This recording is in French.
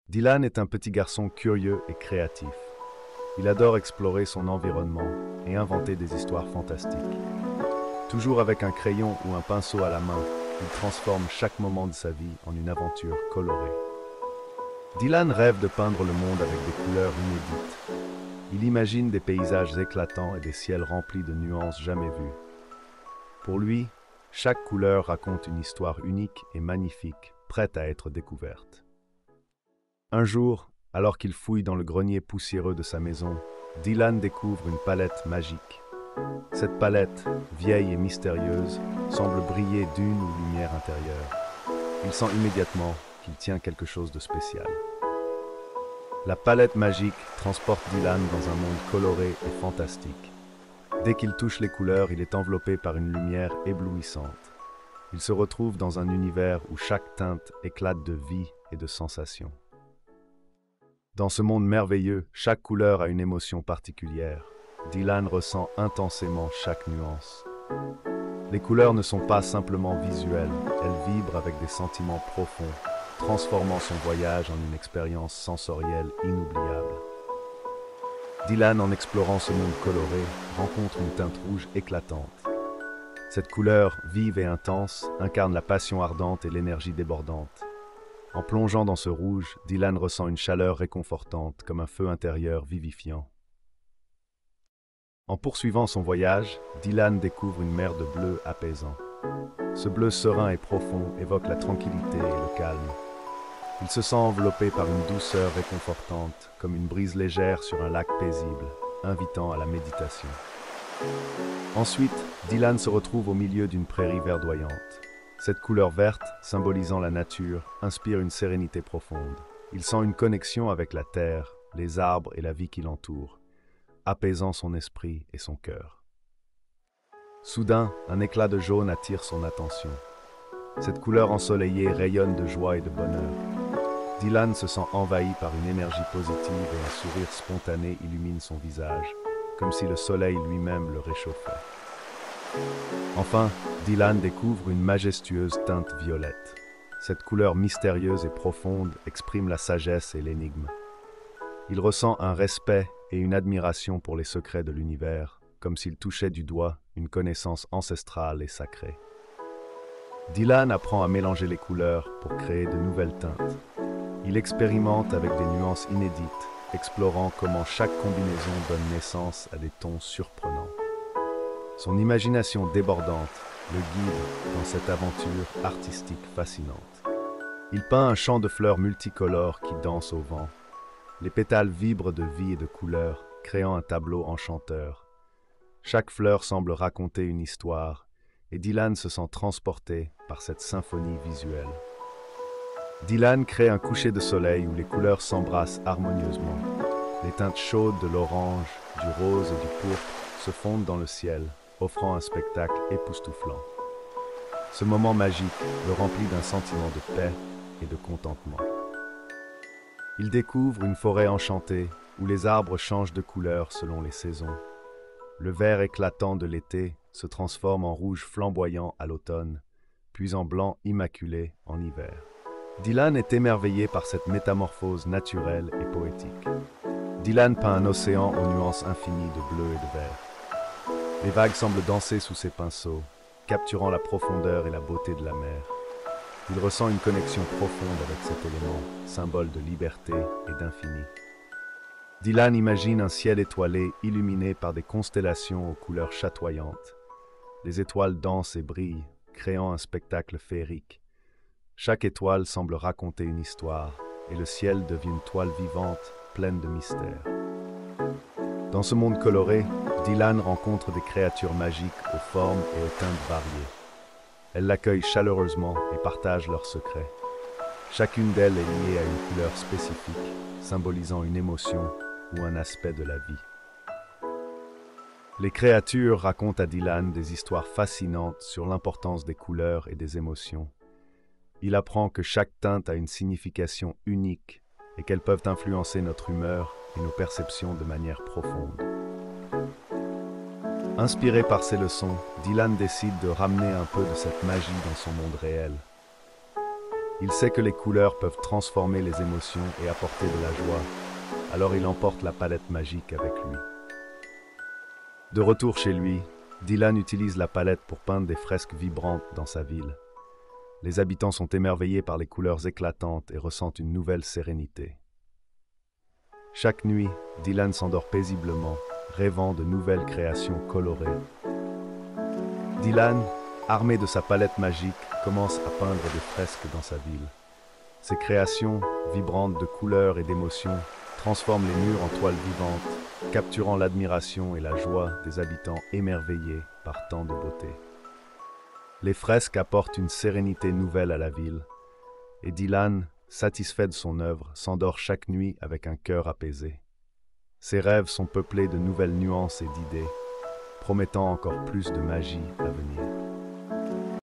Dylan est un petit garçon curieux et créatif. Il adore explorer son environnement et inventer des histoires fantastiques. Toujours avec un crayon ou un pinceau à la main, il transforme chaque moment de sa vie en une aventure colorée. Dylan rêve de peindre le monde avec des couleurs inédites. Il imagine des paysages éclatants et des ciels remplis de nuances jamais vues. Pour lui, chaque couleur raconte une histoire unique et magnifique, prête à être découverte. Un jour, alors qu'il fouille dans le grenier poussiéreux de sa maison, Dylan découvre une palette magique. Cette palette, vieille et mystérieuse, semble briller d'une lumière intérieure. Il sent immédiatement qu'il tient quelque chose de spécial. La palette magique transporte Dylan dans un monde coloré et fantastique. Dès qu'il touche les couleurs, il est enveloppé par une lumière éblouissante. Il se retrouve dans un univers où chaque teinte éclate de vie et de sensations. Dans ce monde merveilleux, chaque couleur a une émotion particulière. Dylan ressent intensément chaque nuance. Les couleurs ne sont pas simplement visuelles, elles vibrent avec des sentiments profonds, transformant son voyage en une expérience sensorielle inoubliable. Dylan, en explorant ce monde coloré, rencontre une teinte rouge éclatante. Cette couleur, vive et intense, incarne la passion ardente et l'énergie débordante. En plongeant dans ce rouge, Dylan ressent une chaleur réconfortante, comme un feu intérieur vivifiant. En poursuivant son voyage, Dylan découvre une mer de bleu apaisant. Ce bleu serein et profond évoque la tranquillité et le calme. Il se sent enveloppé par une douceur réconfortante, comme une brise légère sur un lac paisible, invitant à la méditation. Ensuite, Dylan se retrouve au milieu d'une prairie verdoyante. Cette couleur verte, symbolisant la nature, inspire une sérénité profonde. Il sent une connexion avec la terre, les arbres et la vie qui l'entoure, apaisant son esprit et son cœur. Soudain, un éclat de jaune attire son attention. Cette couleur ensoleillée rayonne de joie et de bonheur. Dylan se sent envahi par une énergie positive et un sourire spontané illumine son visage, comme si le soleil lui-même le réchauffait. Enfin, Dylan découvre une majestueuse teinte violette. Cette couleur mystérieuse et profonde exprime la sagesse et l'énigme. Il ressent un respect et une admiration pour les secrets de l'univers, comme s'il touchait du doigt une connaissance ancestrale et sacrée. Dylan apprend à mélanger les couleurs pour créer de nouvelles teintes. Il expérimente avec des nuances inédites, explorant comment chaque combinaison donne naissance à des tons surprenants. Son imagination débordante le guide dans cette aventure artistique fascinante. Il peint un champ de fleurs multicolores qui dansent au vent. Les pétales vibrent de vie et de couleurs, créant un tableau enchanteur. Chaque fleur semble raconter une histoire, et Dylan se sent transporté par cette symphonie visuelle. Dylan crée un coucher de soleil où les couleurs s'embrassent harmonieusement. Les teintes chaudes de l'orange, du rose et du pourpre se fondent dans le ciel, offrant un spectacle époustouflant. Ce moment magique le remplit d'un sentiment de paix et de contentement. Il découvre une forêt enchantée où les arbres changent de couleur selon les saisons. Le vert éclatant de l'été se transforme en rouge flamboyant à l'automne, puis en blanc immaculé en hiver. Dylan est émerveillé par cette métamorphose naturelle et poétique. Dylan peint un océan aux nuances infinies de bleu et de vert. Les vagues semblent danser sous ses pinceaux, capturant la profondeur et la beauté de la mer. Il ressent une connexion profonde avec cet élément, symbole de liberté et d'infini. Dylan imagine un ciel étoilé illuminé par des constellations aux couleurs chatoyantes. Les étoiles dansent et brillent, créant un spectacle féerique. Chaque étoile semble raconter une histoire, et le ciel devient une toile vivante, pleine de mystères. Dans ce monde coloré, Dylan rencontre des créatures magiques aux formes et aux teintes variées. Elles l'accueillent chaleureusement et partagent leurs secrets. Chacune d'elles est liée à une couleur spécifique, symbolisant une émotion ou un aspect de la vie. Les créatures racontent à Dylan des histoires fascinantes sur l'importance des couleurs et des émotions. Il apprend que chaque teinte a une signification unique et qu'elles peuvent influencer notre humeur et nos perceptions de manière profonde. Inspiré par ces leçons, Dylan décide de ramener un peu de cette magie dans son monde réel. Il sait que les couleurs peuvent transformer les émotions et apporter de la joie, alors il emporte la palette magique avec lui. De retour chez lui, Dylan utilise la palette pour peindre des fresques vibrantes dans sa ville. Les habitants sont émerveillés par les couleurs éclatantes et ressentent une nouvelle sérénité. Chaque nuit, Dylan s'endort paisiblement, rêvant de nouvelles créations colorées. Dylan, armé de sa palette magique, commence à peindre des fresques dans sa ville. Ses créations, vibrantes de couleurs et d'émotions, transforment les murs en toiles vivantes, capturant l'admiration et la joie des habitants émerveillés par tant de beauté. Les fresques apportent une sérénité nouvelle à la ville, et Dylan, satisfait de son œuvre, s'endort chaque nuit avec un cœur apaisé. Ses rêves sont peuplés de nouvelles nuances et d'idées, promettant encore plus de magie à venir.